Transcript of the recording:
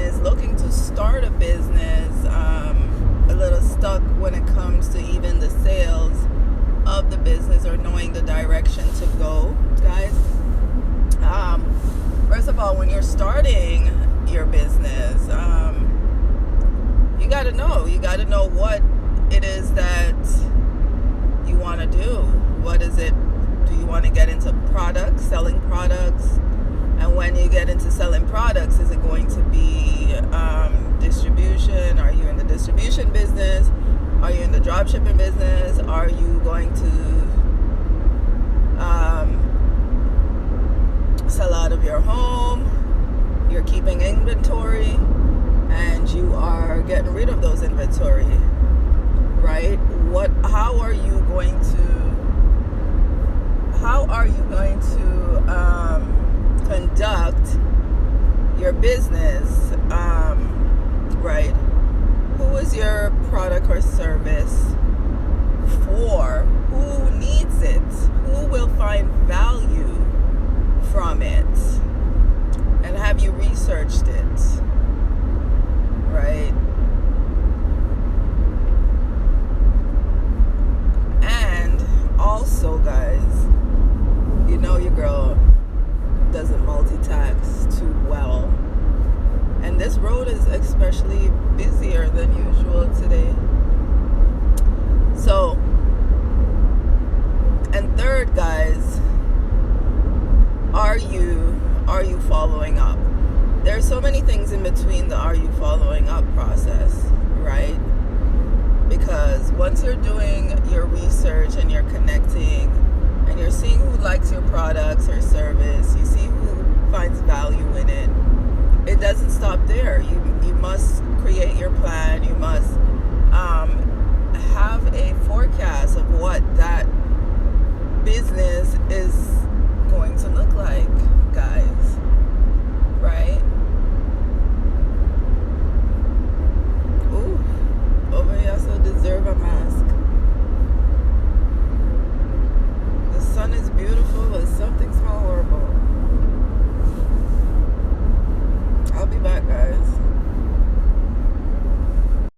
business, looking to start a business, a little stuck when it comes to even the sales of the business or knowing the direction to go, guys. First of all, when you're starting your business, you got to know what it is that you want to do. What is it? Do you want to get into products, selling products? And when you get into selling products, is it going to be distribution? Are you in the distribution business? Are you in the drop shipping business? Are you going to sell out of your home? You're keeping inventory and you are getting rid of those inventory, right? How are you going to conduct your business, right? Who is your product or service for? Who needs it? Who will find value from it? And have you researched it? Right? And also, guys, you know your girl doesn't multitask too well. And this road is especially busier than usual today. So, and third, guys, are you following up? There's so many things in between the are you following up process, right? Because once you're doing your research and you're connecting and you're seeing who likes your products or service, you see who finds value in it, it doesn't stop there. You must create your plan. You must have a forecast of what that business is going to look like, guys, right?